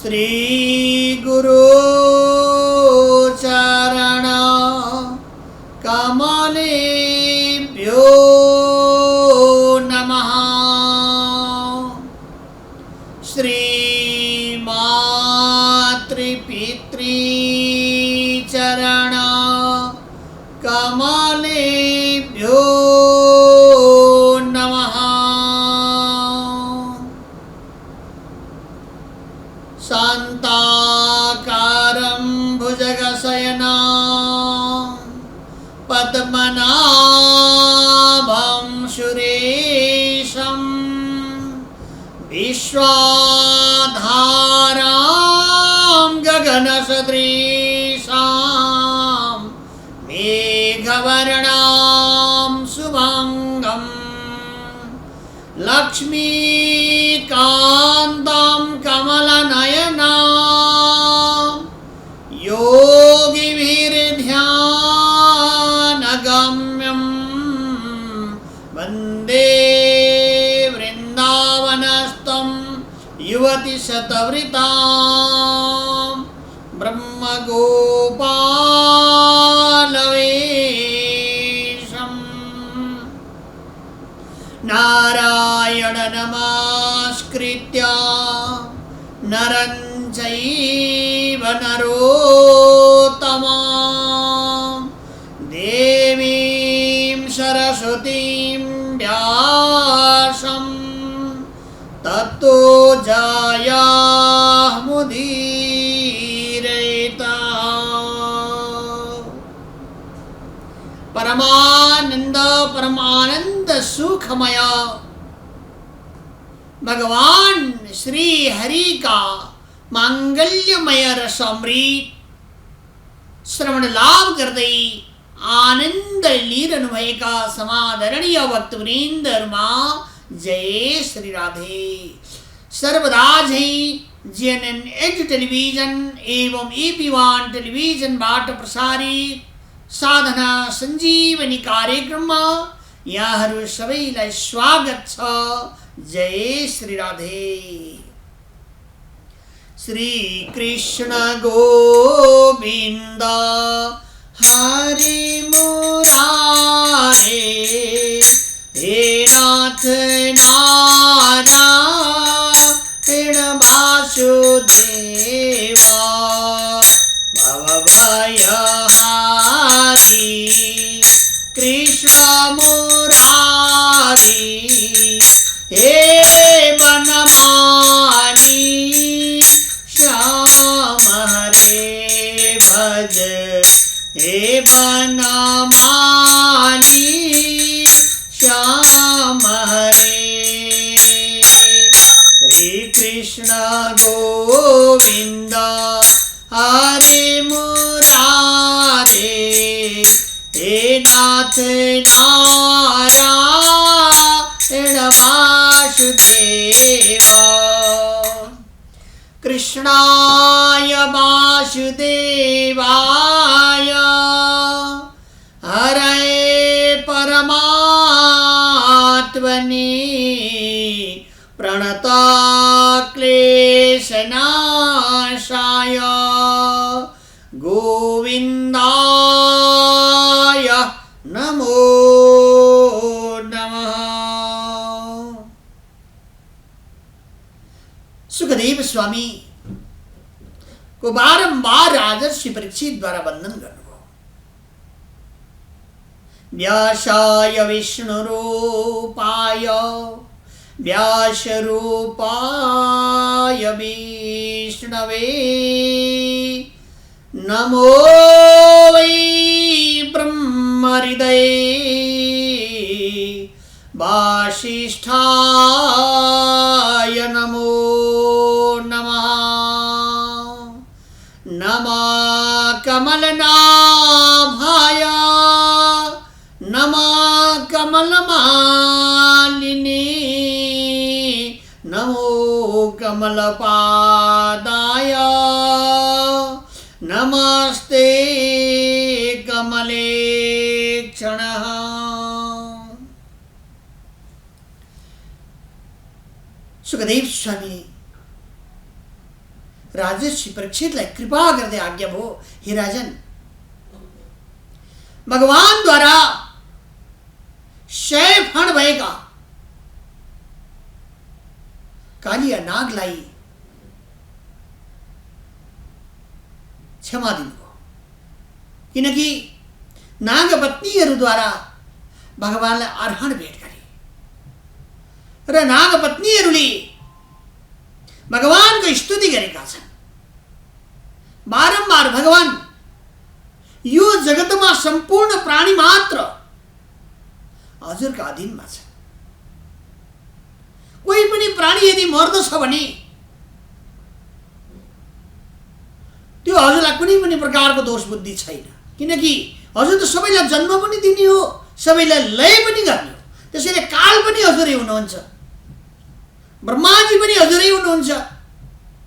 श्री गुरु चरण कमलेभ्यो नमः। श्री मातृपितृ चरण कमलेभ्यो नमः। शान्ताकारं भुजगशयनं पद्मनाभं सुरेशं विश्वाधारं गगनसदृशं मेघवर्णं शुभंगं लक्ष्मीकान्तं कमलनयनं योगिभिर्ध्यानगम्यं वन्दे वृन्दावनस्थं युवतिशतवृतां ब्रह्मगोपालवेशम्। नारायण नमस्कृत्य नरं चैव नरोत्तमं देवीं सरस्वतीं व्यासं ततो जयमुदीरयेत्। परमानंद सुखमय भगवान श्री हरि का मांगल्यमय रसामृत श्रवण लाभ करते आनंद लीन अनुभव का समादरणीय भक्तवृंद मां जय श्री राधे। सर्वदा जय जीएनएन एज टेलीविजन एवं एपी1 टेलीविजन बाट प्रसारित साधना संजीवनी कार्यक्रम यहाँहरू सबैलाई स्वागत छ। जय श्री राधे। श्री कृष्ण गोविंद हरि मुरारे हे नाथ नारायण वासुदेवा भवभयहारी कृष्ण मुरारी हे बनमाली श्याम हरे भज हे बनमाली श्याम हरे। श्री कृष्ण गोविंद हरे मुरारे हे नाथ नारायण वासुदेवा। कृष्णाय वासुदेवाय हरे परमात्मने प्रणतक्लेशनाशाय गोविंदाय नमो नमः। सुखदेव स्वामी को बारंबार राजर्षि परीक्षित द्वारा वंदन गर्नुभयो। व्यासाय विष्णुरूपाय व्यासरूपाय विष्णवे नमो वै ब्रह्महृदये वासिष्ठाय नमो नमः। नमः कमलनाभाय नमः कमलमालिने नमो कमलपादाय नमस्ते कमलेक्षणः। सुखदेव स्वामी राजर्षि परीक्षितलाई कृपा गर्दै आज्ञा भयो, हे राजन, भगवानद्वारा 100 फण भएका कालिया नागलाई क्षमा दिनुभयो, किनकि नागपत्नीहरूद्वारा भगवानलाई अर्हण भेट गरे र नागपत्नीहरूले भगवानको स्तुति गरेका छन्। बारम्बार भगवान यो जगतमा सम्पूर्ण प्राणी मात्र हजुरका अधीनमा छ। कोही पनि प्राणी यदि मर्दछ भने त्यो हजुरलाई कुनै पनि प्रकारको दोष बुद्धि छैन, किनकि हजुर त सबैलाई जन्म पनि दिने हो, सबैलाई लय पनि गर्ने हो। त्यसैले काल पनि हजुरै हुनुहुन्छ, ब्रह्माजी पनि हजुरै हुनुहुन्छ,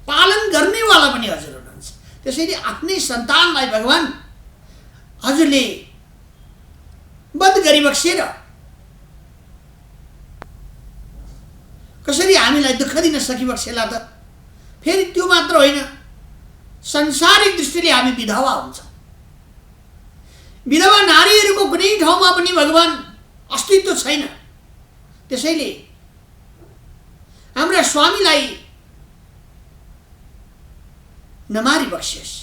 पालन गर्नेवाला पनि हजुर हुनुहुन्छ। त्यसैले आफ्नै सन्तानलाई भगवान हजुरले वध गरिबक्सेर कसरी हामीलाई दुःख दिन सकिबक्सेला त? फेरि त्यो मात्र होइन, संसारिक दृष्टिले हामी विधवा हुन्छ। विधवा नारीहरूको कुनै ठाउँमा पनि भगवान अस्तित्व छैन। त्यसैले हाम्रा स्वामीलाई नमारी बक्सियोस्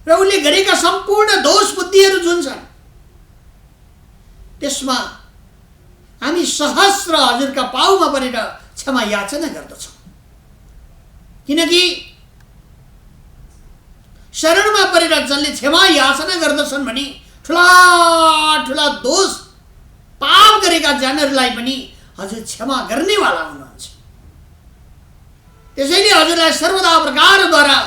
र उनले गरेका सम्पूर्ण दोष बुद्धिहरू जुन छन् त्यसमा हामी सहस्र हजुरका पाउमा परेर क्षमा याचना गर्दछौँ, किनकि शरणमा परेर जसले क्षमा याचना गर्दछन् भने ठुला ठुला दोष पाप गरेका जनहरूलाई पनि हजुर क्षमा गर्नेवाला हुनुहुन्छ। त्यसैले हजुरलाई सर्वदा प्रकारद्वारा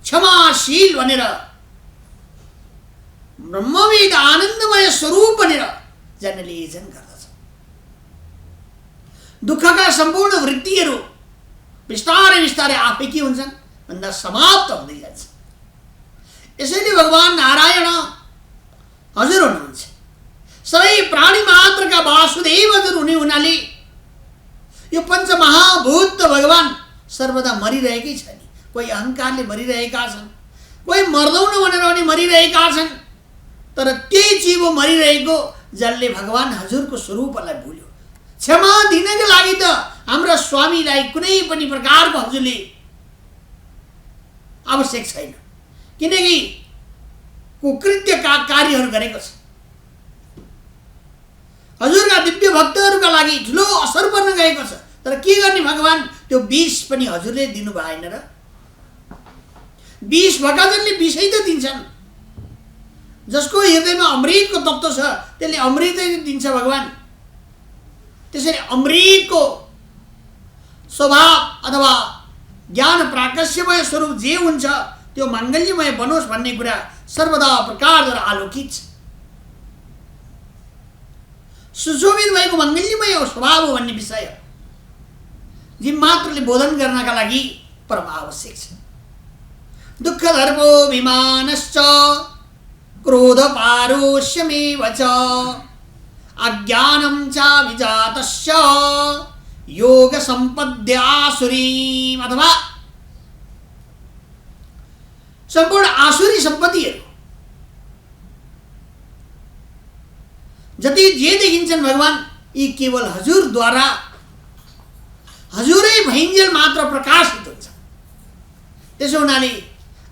क्षमाशील भनेर, ब्रह्मवेद आनन्दमय स्वरूप भनेर जनले यजन गर्दछ। दुःखका सम्पूर्ण वृत्तिहरू बिस्तारै बिस्तारै आफै के हुन्छन् भन्दा समाप्त हुँदै जान्छ। यसैले भगवान नारायण हजुर हुनुहुन्छ, सबै प्राणी मात्रका वासुदेव हजुर हुने हुनाले यो पञ्चमहाभूत भगवान सर्वदा मरिरहेकै छ नि। कोही अहङ्कारले मरिरहेका छन्, कोही मर्दैनौँ भनेर पनि मरिरहेका छन्, तर त्यही जीव मरिरहेको जसले भगवान हजुरको स्वरूपलाई भुल्यो। क्षमा दिनको लागि त हाम्रा स्वामीलाई कुनै पनि प्रकारको हजुरले आवश्यक छैन, किनकि कुकृत्य कार्यहरू गरेको छ। हजुरका दिव्य भक्तहरूका लागि ठुलो असर पर्न गएको छ, तर के गर्ने भगवान त्यो विष पनि हजुरले दिनु भएन र? विष भएकाले विषै त दिन्छन्, जसको हृदयमा अमृतको तत्त्व छ त्यसले अमृतै दिन्छ भगवान। त्यसैले अमृतको स्वभाव अथवा ज्ञान प्राकस्यमय स्वरूप जे हुन्छ त्यो माङ्गल्यमय बनोस् भन्ने कुरा सर्वदा प्रकारद्वारा आलोकित छ। सुशोभित भएको माङ्गल्यमय स्वभाव हो भन्ने विषय जी मात्रले बोधन गर्नका लागि परम आवश्यक छ। दुःख धर्मो विमानश्च क्रोध पारुष्यमेव च अज्ञानं च विजातस्य योग सम्पद्यासुरीम, अथवा सम्पूर्ण आसुरी सम्पत्तिहरू जति जे देखिन्छन् भगवान यी केवल हजुरद्वारा हजुरै भइन्जेल मात्र प्रकाशित हुन्छ। त्यसो हुनाले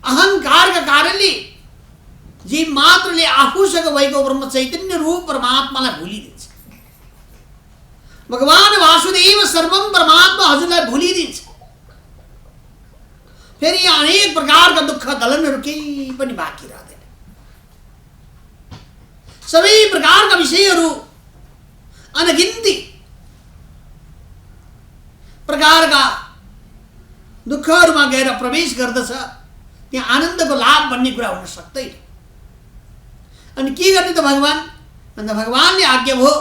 अहङ्कारका कारणले जी मात्रले आफूसँग भएको ब्रह्म चैतन्य रूप परमात्मालाई भुलिदिन्छ। भगवान वासुदेव सर्वम परमात्मा हजुरलाई भुलिदिन्छ। फेरि अनेक प्रकारका दुःख दलनहरू केही पनि बाँकी रहँदैन। सबै प्रकारका विषयहरू अनगिन्ती प्रकारका दुःखहरूमा गएर प्रवेश गर्दछ, त्यहाँ आनन्दको लाभ भन्ने कुरा हुन सक्दैन। अनि के गर्ने त भगवान भन्दा भगवानले आज्ञा भयो,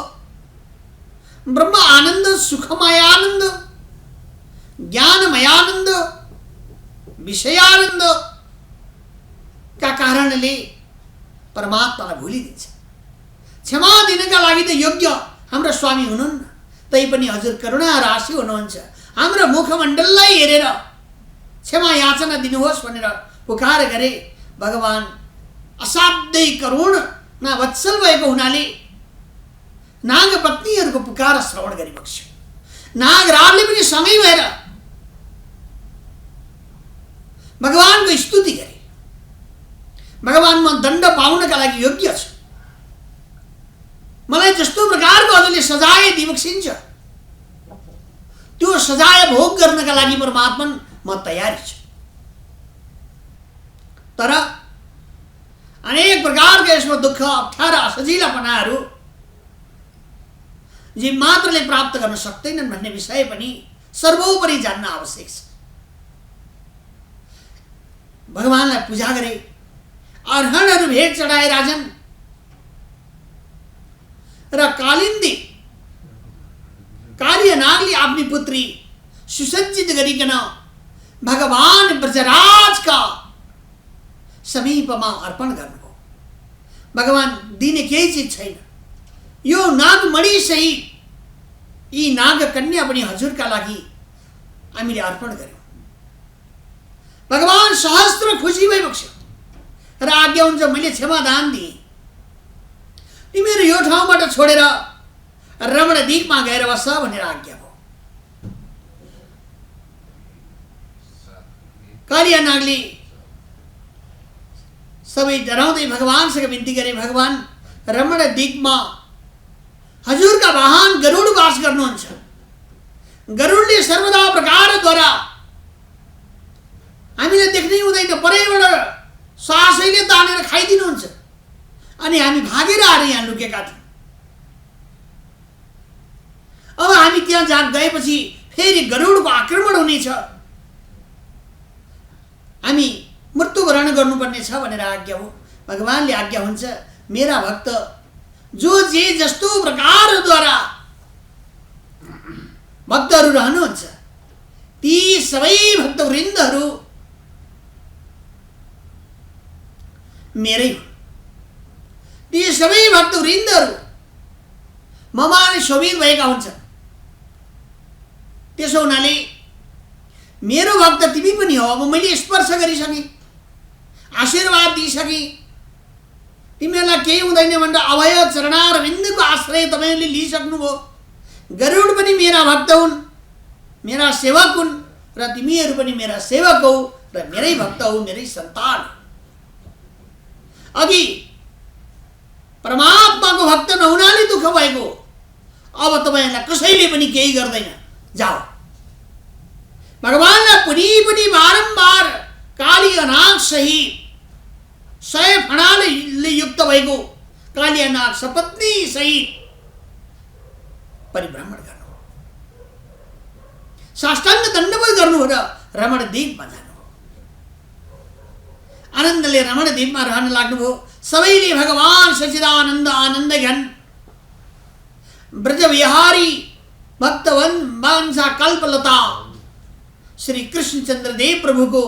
ब्रह्म आनन्द, सुखमय आनन्द, ज्ञानमय आनन्द, विषयानन्द का कारणले परमात्मालाई भुलिदिन्छ। क्षमा दिनका लागि त योग्य हाम्रा स्वामी हुनुहुन्न, तैपनि हजुर करुणा राशि हुनुहुन्छ। हाम्रो मुखमण्डललाई हेरेर क्षमा याचना दिनुहोस् भनेर पुकार गरे। भगवान असाध्यै करुणा वत्सल भएको हुनाले नाग पत्नीहरूको पुकार श्रवण गरिबक्स्यो। नागराजले पनि सँगै भएर भगवानको स्तुति गरे। भगवान, म दण्ड पाउनका लागि योग्य छु, मलाई जस्तो प्रकारको हजुरले सजाय दिबक्सिन्छ त्यो सजाय भोग गर्नका लागि परमात्मा म तयारी छु। तर अनेक प्रकारका यसमा दुःख, अप्ठ्यारा, असजिलापनाहरू जे मात्रले प्राप्त गर्न सक्दैनन् भन्ने विषय पनि सर्वोपरि जान्न आवश्यक छ। भगवानलाई पूजा गरे, अर्हणहरू भेट चढाए राजन, र कालिन्दी कार्यनागले आफ्नी पुत्री सुसज्जित गरिकन भगवान ब्रजराजका समीपमा अर्पण गर्नुभयो। भगवान, दिने केही चिज छैन, यो नागमणि सहित यी नागकन्या पनि हजुरका लागि हामीले अर्पण गर्यौं। भगवान सहस्त्र खुसी भइबक्स्यो र आज्ञा हुन्छ, मैले क्षमादान दिएँ, तिमीहरू यो ठाउँबाट छोडेर रमणद्वीपमा गएर बस भनेर आज्ञा भयो। कालियानागले सबै डराउँदै भगवानसँग बिन्ती गरे, भगवान, रमणद्वीपमा हजुरका वाहन गरुड वास गर्नुहुन्छ। गरुडले सर्वदा प्रकारद्वारा हामीले देख्नै हुँदैन, परैबाट सासैले तानेर खाइदिनुहुन्छ अनि हामी भागेर आएर यहाँ लुकेका थियौँ। अब हामी त्यहाँ जहाँ गएपछि फेरि गरुडको आक्रमण हुनेछ, हामी मृत्युवरण गर्नुपर्ने छ भनेर आज्ञा हो। भगवानले आज्ञा हुन्छ, मेरा भक्त जो जे जस्तो प्रकारद्वारा भक्तहरू रहनुहुन्छ ती सबै भक्तवृन्दहरू मेरै हुन्। ती सबै भक्तवृन्दहरू ममा नै शोभित भएका हुन्छन्। त्यसो हुनाले मेरो भक्त तिमी पनि हो। अब मैले स्पर्श गरिसकेँ, आशीर्वाद दिइसकेँ, तिमीहरूलाई केही हुँदैन भनेर अभय चरणारविन्दको आश्रय तपाईँले लिइसक्नुभयो। गरुड पनि मेरा भक्त हुन्, मेरा सेवक हुन्, र तिमीहरू पनि मेरा सेवक हौ र मेरै भक्त हौ, मेरै सन्तान। अघि परमात्माको भक्त नहुनाले दुःख भएको, अब तपाईँहरूलाई कसैले पनि केही गर्दैन, जाओ। भगवानलाई पनि बारम्बार कालियानाग सहित 100 फणाले युक्त भएको कालियानाग सपत्नी सहित परिभ्रमण गर्नु, साष्टाङ्ग दण्डवत गर्नु र रमणद्वीपमा जानुभयो। आनन्दले रमणद्वीपमा रहन लाग्नुभयो। सबैले भगवान सच्चिदानन्द आनन्द घन ब्रजविहारी भक्तवन वंशा कल्पलता श्री कृष्णचन्द्र देव प्रभु को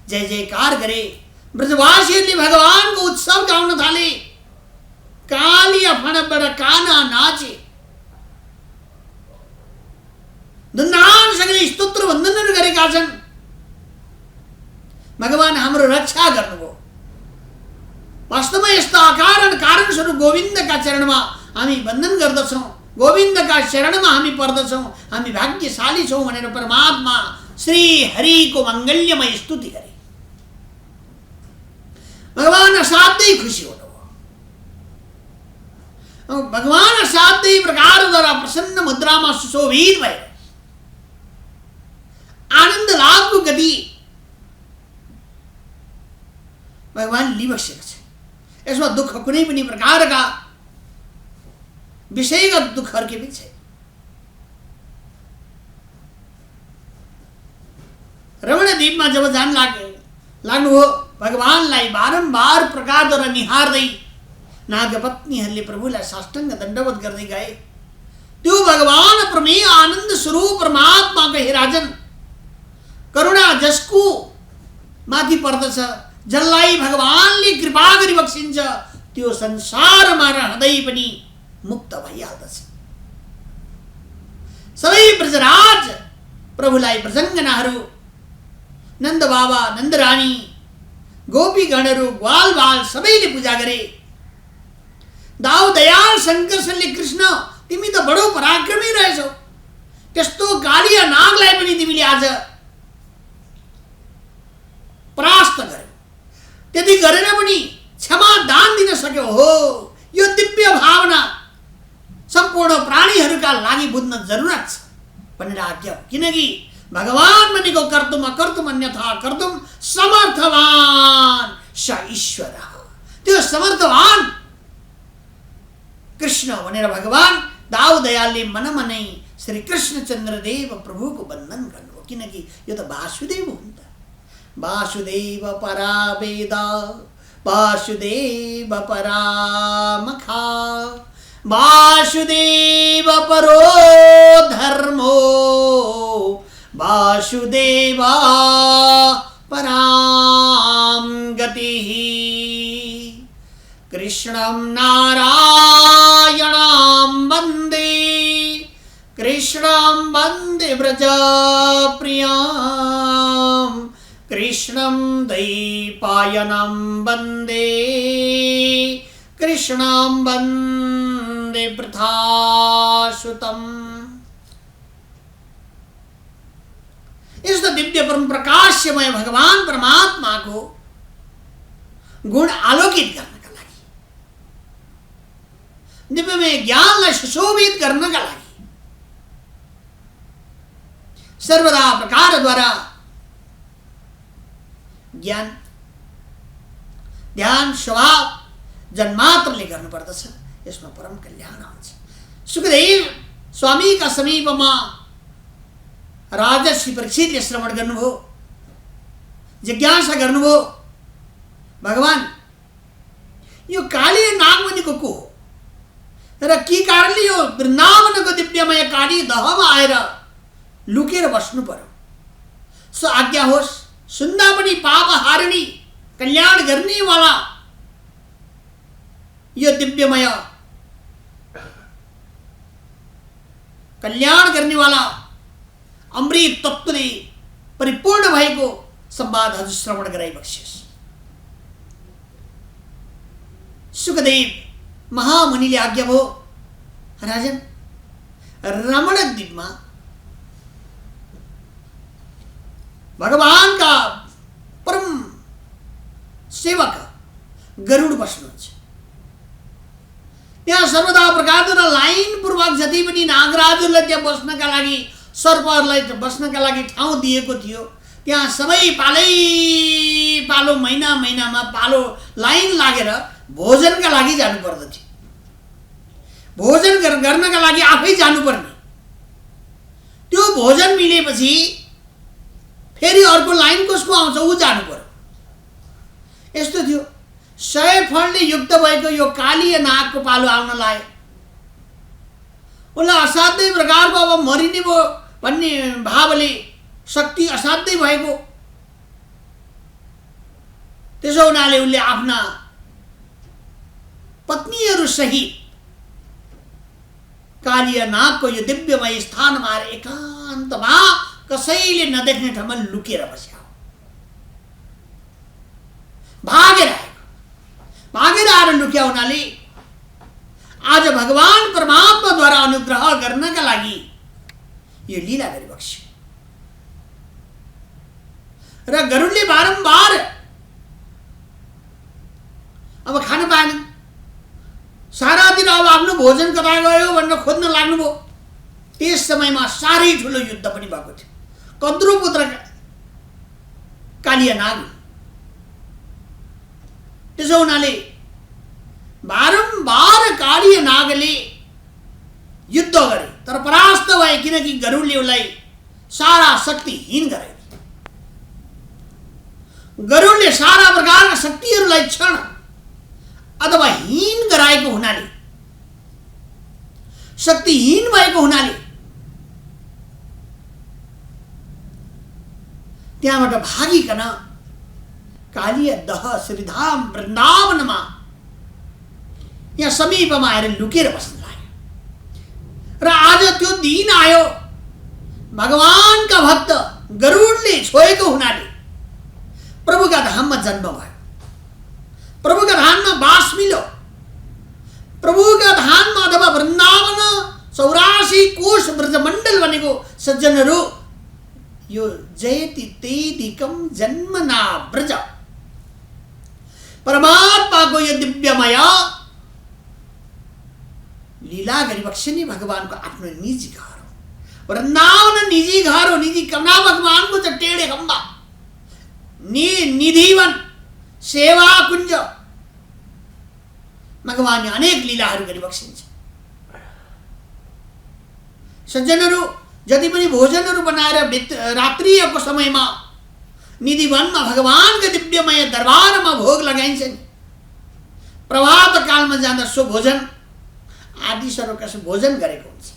जय जयकार गरे। ब्रजवासीहरूले भगवानको उत्सव गाउन थाले। कालिया फणबाट काना नाचे, धुनधानसँगले स्तोत्र वन्दनहरू गरेका छन्। भगवान हाम्रो रक्षा गर्नुभयो। वास्तवमा यस्ता अकारण कारण स्वरूप गोविन्दका चरणमा हामी वन्दन गर्दछौँ, गोविन्दका शरणमा हामी पर्दछौँ, हामी भाग्यशाली छौँ भनेर परमात्मा श्री हरिको मङ्गल्यमय स्तुति गरे। भगवान असाध्यै खुसी हुनुभयो। भगवान असाध्यै प्रकारद्वारा प्रसन्न मुद्रामा सुशोभित भए आनन्द लाभको गति भगवान लिइबसेका छ। यसमा दुःख कुनै पनि प्रकारका विषयगत दुःखहरू के पनि छैन। रमणद्वीपमा जब जान लाग्नुभयो, भगवानलाई बारम्बार प्रकारद्वारा निहार्दै नागपत्नीहरूले प्रभुलाई साष्टाङ्ग दण्डवत गर्दै गए। त्यो भगवान प्रमेय आनन्द स्वरूप परमात्माको हे राजन, करुणा जसको माथि पर्दछ, जसलाई भगवानले कृपा गरी बक्सिन्छ, त्यो संसारमा रहँदै पनि मुक्त भइहाल्दछ। सबै ब्रजराज प्रभुलाई प्रसङ्गनाहरू, नन्द बाबा, नन्दरानी, गोपीगणहरू, ग्वाल बाल सबैले पूजा गरे। दाउ दयाल शङ्करसनले कृष्ण तिमी त बडो पराक्रमी रहेछौ, त्यस्तो कालिया नागलाई पनि तिमीले आज परास्त गर्यौ, त्यति गरेर पनि क्षमा दान दिन सक्यौ हो। यो दिव्य भावना सम्पूर्ण प्राणीहरूका लागि बुझ्न जरुरत छ भनेर आज्ञा हो। किनकि भगवान भनेको कर्तुम अकर्तुम अन्यथा कर्तुम समर्थवान स ईश्वर, त्यो समर्थवान कृष्ण भनेर भगवान दाउ दयालले मनमनै श्री कृष्णचन्द्र देव प्रभुको वन्दन गर्नुभयो। किनकि यो त वासुदेव हो नि त, वासुदेव परा वेदा वासुदेव परामखा वासुदेव परो धर्मो वासुदेवा परां गतिः। कृष्णं नारायणं वन्दे कृष्णं वन्दे व्रजप्रियं कृष्णं द्वैपायनं वन्दे कृष्णं वन्दे वृथासुतम्। इस दिव्य परम प्रकाशमय भगवान परमात्मा को गुण आलोकित गर्नका लागि, दिव्यमय ज्ञानलाई सुशोभित गर्नका लागि सर्वदा प्रकारद्वारा ज्ञान ध्यान स्वभाव जन्मात्रले गर्नुपर्दछ। यसमा परम कल्याण हुन्छ। सुखदेव स्वामीका समीपमा राजर्षि परीक्षितले श्रवण गर्नुभयो, जिज्ञासा गर्नुभयो, भगवान यो काली नाग भनेको को हो र के कारणले यो वृन्दावनको दिव्यमय काली दहमा आएर लुकेर बस्नु पर्यो? सो आज्ञा होस्, सुन्दा पनि पाप हारिणी कल्याण गर्नेवाला यो दिव्यमय कल्याण गर्नेवाला अमृत तत्त्वले परिपूर्ण भएको संवाद हजुर श्रवण गराइबक्सियोस्। सुखदेव महामुनिले आज्ञा भयो, राजन रमण द्वीपमा भगवानका परम सेवक गरुड बस्नुहुन्छ। त्यहाँ सर्वदा प्रकारद्वारा लाइन पूर्वक जति पनि नागराजहरूलाई त्यहाँ बस्नका लागि, सर्पहरूलाई बस्नका लागि ठाउँ दिएको थियो, त्यहाँ सबै पालै पालो महिना महिनामा पालो लाइन लागेर भोजनका लागि जानु पर्दथ्यो। भोजन गर्नका लागि आफै जानुपर्ने, त्यो भोजन मिलेपछि फेरि अर्को लाइन कसको आउँछ ऊ जानु पर्यो। यस्तो थियो। 100 फणले युक्त भएको यो काली नागको पालो आउन लाग्यो। उसलाई असाध्यै प्रकारको अब मरिने भयो भन्ने भावले शक्ति असाध्यै भएको, त्यसो हुनाले उसले आफ्ना पत्नीहरू सहित कालिया नागको यो दिव्यमय स्थानमा आएर एकान्तमा कसैले नदेख्ने ठाउँमा लुकेर बस्यो। भागेर आएर लुक्या हुनाले आज भगवान परमात्माद्वारा अनुग्रह गर्नका लागि यो लीला गरिबक्स्यो। र गरुडले बारम्बार अब खान पाएन, सारा दिन अब आफ्नो भोजन कता गयो भनेर खोज्न लाग्नुभयो। त्यस समयमा साह्रै ठुलो युद्ध पनि भएको थियो। कद्रु पुत्र कालिया नाग, त्यसो हुनाले बारम्बार कालिया नागले युद्ध गरे तर परास्त भए, किनकि गरुडले उसलाई सारा शक्तिहीन गराइदियो। गरुडले सारा प्रकारका शक्तिहरूलाई क्षण अथवा हीन गराएको हुनाले, शक्तिहीन भएको हुनाले त्यहाँबाट भागिकन कालिया दह श्रीधाम वृन्दावनमा यहाँ समीपमा आएर लुकेर बस्न लाग्यो। र आज त्यो दिन आयो भगवानका भक्त गरुडले छोएको हुनाले प्रभुका धाममा जन्म भयो, प्रभुका धाममा बास मिल्यो। प्रभुका धाममा अथवा वृन्दावन 84 कोश ब्रजमण्डल भनेको सज्जनहरू यो जयति तेदिकम जन्मना ब्रज, परमात्माको यो दिव्यमय लीला गरिबक्सिने भगवानको आफ्नो निजी घर हो। वृन्दावन निजी घर हो, निजी कमरा भगवानको चाहिँ टेढे खम्बा, निधिवन, सेवा कुञ्ज, भगवानले अनेक लीलाहरू गरिबक्सिन्छ। सज्जनहरू जति पनि भोजनहरू बनाएर रात्रिको समयमा निधिवनमा भगवानका दिव्यमय दरबारमा भोग लगाइन्छ नि, प्रभात कालमा जाँदा सो भोजन आदि सर्वका भोजन गरेको हुन्छ।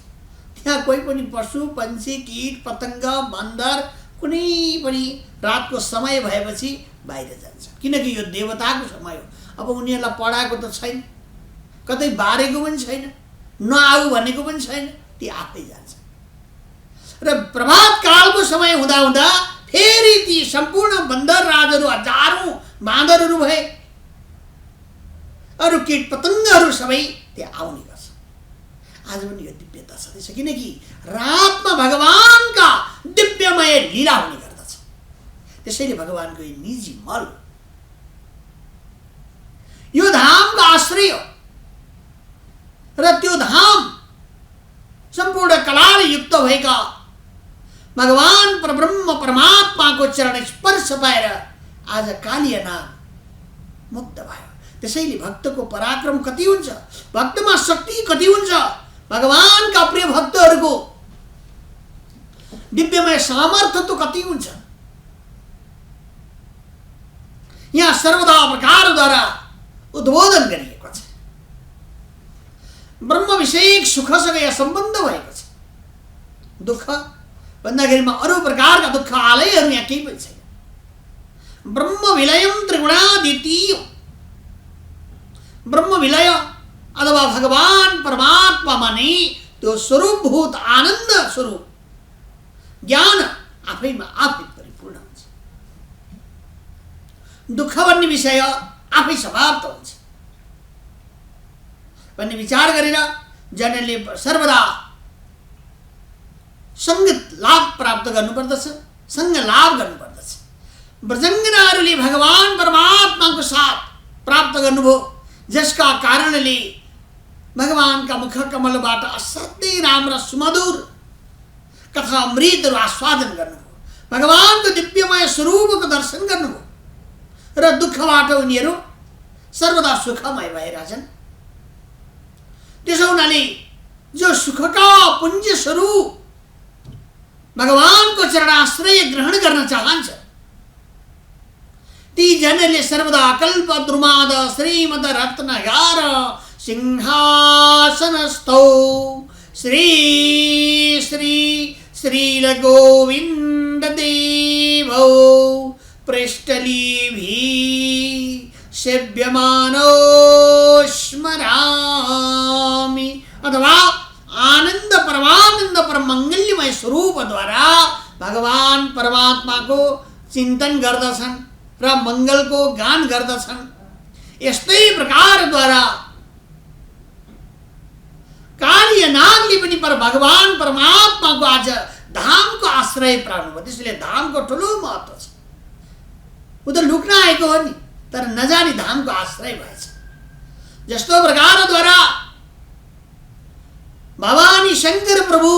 त्यहाँ कोही पनि पशु पन्छी कीट पतङ्ग बन्दर कुनै पनि रातको समय भएपछि बाहिर जान्छ, किनकि यो देवताको समय हो। अब उनीहरूलाई पढाएको त छैन, कतै बारेको पनि छैन, नआऊ भनेको पनि छैन, ती आफै जान्छ। र प्रभात कालको समय हुँदा हुँदा फेरि ती सम्पूर्ण बन्दर राजहरू, हजारौं बाँदरहरू भए, अरू कीट पतङ्गहरू सबै त्यहाँ आउने गर्छ। आज पनि यो दिव्यता छँदैछ, किनकि रातमा भगवानका दिव्यमय लीला हुने गर्दछ। त्यसैले भगवानको यो निजी मल, यो धामको आश्रय हो र त्यो धाम सम्पूर्ण कलाले युक्त भएका भगवान परब्रह्म परमात्माको चरण स्पर्श पाएर आज कालियानाग मुक्त भयो। त्यसैले भक्तको पराक्रम कति हुन्छ, भक्तमा शक्ति कति हुन्छ, भगवानका प्रिय भक्तहरूको दिव्यमय सामर्थ्य तो कति हुन्छ। यहाँ सर्वदा प्रकारद्वारा उद्बोधन गरिएको छ। ब्रह्म विषयक सुखसँग यहाँ सम्बन्ध भएको छ। दुःख भन्दाखेरिमा अरू प्रकारका दुःख आलयहरू यहाँ केही पनि छैन। ब्रह्म विलयम त्रिगुणादितीय, ब्रह्म विलय अथवा भगवान परमात्मामा नै त्यो स्वरूपभूत आनन्द स्वरूप ज्ञान आफैमा आफै परिपूर्ण हुन्छ। दुःख भन्ने विषय आफै समाप्त हुन्छ भन्ने विचार गरेर जनले सर्वदा संगत लाभ प्राप्त गर्नुपर्दछ, संग लाभ गर्नुपर्दछ। ब्रजङ्गनाहरूले भगवान परमात्माको साथ प्राप्त गर्नुभयो, जसका कारणले भगवानका मुख कमलबाट असाध्यै राम्रा सुमधुर कथा अमृतहरू आस्वादन गर्नुभयो, भगवानको दिव्यमय स्वरूपको दर्शन गर्नुभयो र दुःखबाट उनीहरू सर्वदा सुखमय भइरहेछन्। त्यसो हुनाले जो सुखका पुञ्ज स्वरूप भगवानको चरणाश्रय ग्रहण गर्न चाहन्छ, ती जनले सर्वदा कल्प द्रुमाद श्रीमद रत्नगार सिंहासनस्थौ श्री श्री श्रील गोविंद देवौ पृष्ठलीभि सेव्यमानो स्मरामि, अथवा आनंद परमानंद परमंगल्यमय स्वरूप द्वारा भगवान परमात्माको चिन्तन गर्दछन् र मंगलको गान गर्दछन्। यस्तै प्रकारद्वारा कालियानागले पनि भगवान परमात्माको आज धामको आश्रय प्राप्त भयो। त्यसैले धामको ठुलो महत्त्व छ। उ त लुक्न आएको हो नि, तर नजानी धामको आश्रय भएछ। जस्तो प्रकारद्वारा भवानी शंकर प्रभु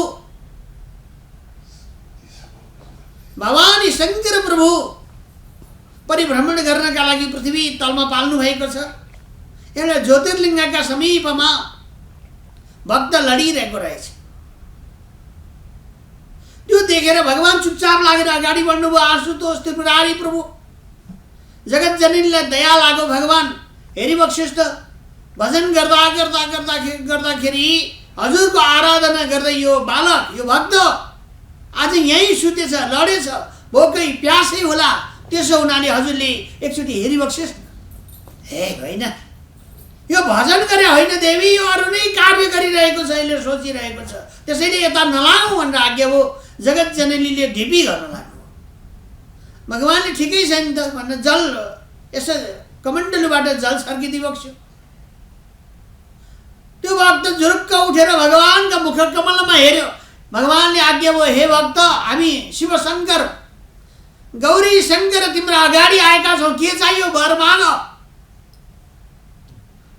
परिभ्रमण गर्नका लागि पृथ्वी तलमा पाल्नु भएको छ। एउटा ज्योतिर्लिङ्गका समीपमा भक्त लडिरहेको रहेछ। त्यो देखेर भगवान चुपचाप लागेर अगाडि बढ्नुभयो। आशुतोष त्रिपुरारी प्रभु, जगत जननीलाई दया लाग्यो। भगवान हेरिबक्सिष्ठ भजन गर्दा गर्दा गर्दा गर्दाखेरि हजुरको आराधना गर्दै यो बालक, यो भक्त आज यहीँ सुतेछ, लडेछ, भोकै प्यासै होला। त्यसो हुनाले हजुरले एकचोटि हेरिबक्सिस्। हे होइन, यो भजन गरे होइन देवी, यो अरू नै कार्य गरिरहेको छ, यसले सोचिरहेको छ, त्यसैले यता नलागौँ भनेर आज्ञा भयो। जगत जननीले ढिपी गर्न लाग्नु। भगवानले ठिकै छ नि त भनेर जल यसो कमण्डलुबाट जल छर्किदिई बक्स्यो। त्यो भक्त जुरुक्क उठेर भगवानका मुख कमलमा हेर्यो। भगवानले आज्ञा भयो, हे भक्त, हामी शिव शङ्कर गौरी शङ्कर तिम्रो अगाडि आएका छौँ, के चाहियो वर माग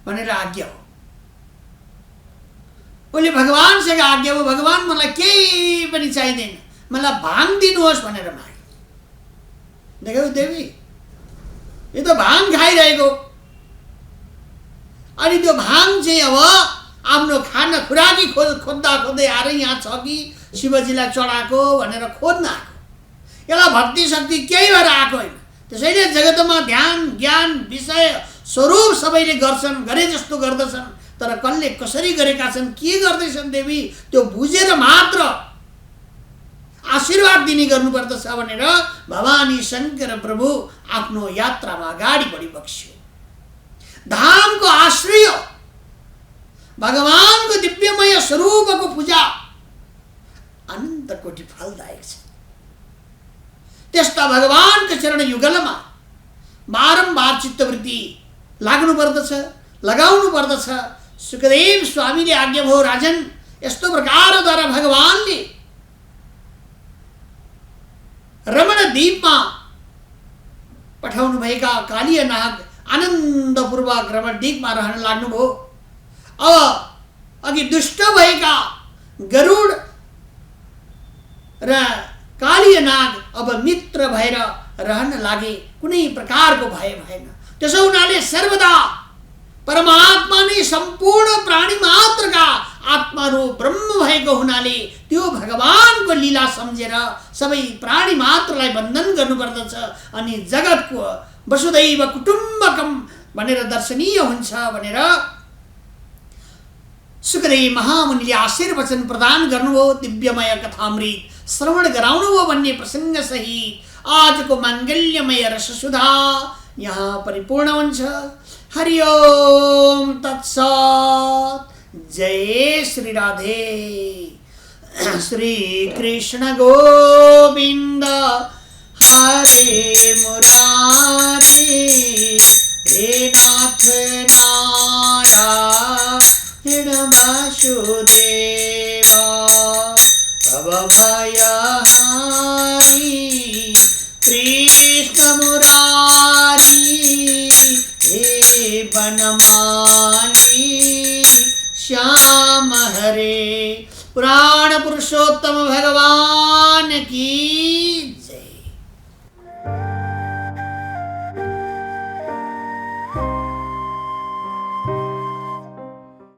भनेर आज्ञा हो। उसले भगवानसँग आज्ञा हो, भगवान मलाई केही पनि चाहिँदैन, मलाई भाङ दिनुहोस् भनेर माग्यो। देख्यौ देवी, यो त भाङ खाइरहेको। अनि त्यो भाङ चाहिँ अब आफ्नो खाना खुराकी खोज्दा खोज्दै आएर यहाँ छ कि शिवजीलाई चढाएको भनेर खोज्न आएको। यसलाई भक्ति शक्ति केही भएर आएको होइन। त्यसैले जगतमा ध्यान ज्ञान विषय स्वरूप सबैले गर्छन्, गरे जस्तो गर्दछन्, तर कसले कसरी गरेका छन्, के गर्दैछन् देवी, त्यो बुझेर मात्र आशीर्वाद दिने गर्नुपर्दछ भनेर भवानी शङ्कर प्रभु आफ्नो यात्रामा अगाडि बढी बक्स्यो। धामको आश्रय भगवानको दिव्यमय स्वरूपको पूजा अनन्त कोटि फलदायक छ। त्यस्ता भगवानको चरण युगलमा बारम्बार चित्तवृत्ति लाग्नु पर्दछ, लगाउनु पर्दछ। सुखदेव स्वामीले आज्ञा भयो, राजन, यस्तो प्रकारद्वारा भगवानले रमण द्वीपमा पठाउनु भएका कालीय नाग आनन्दपूर्वक रमण द्वीपमा रहन लाग्नुभयो। अब अघि दुष्ट भएका गरुड र कालीय नाग अब मित्र भएर रहन लागे, कुनै प्रकारको भय भएन। त्यसो हुनाले सर्वदा परमात्मा नै सम्पूर्ण प्राणी मात्रका आत्मारूप ब्रह्म भएको हुनाले त्यो भगवानको लीला सम्झेर सबै प्राणी मात्रलाई वन्दन गर्नुपर्दछ। अनि जगतको वसुदैव कुटुम्बकम भनेर दर्शनीय हुन्छ भनेर सुखदेव महामुनिले आशीर्वचन प्रदान गर्नुभयो। दिव्यमय कथामृत श्रवण गराउनुभयो भन्ने प्रसङ्ग सहित आजको माङ्गल्यमय रससुधा यहाँ परिपूर्ण हुन्छ। हरि ओम तत्सत्। जय श्री राधे। श्री कृष्ण गोविंद हरे मुरारी, हे नाथ नारायण वासुदेवा, भव भयहारी कृष्ण मुरारी, हे बनमाली श्याम हरे। पुराण पुरुषोत्तम भगवान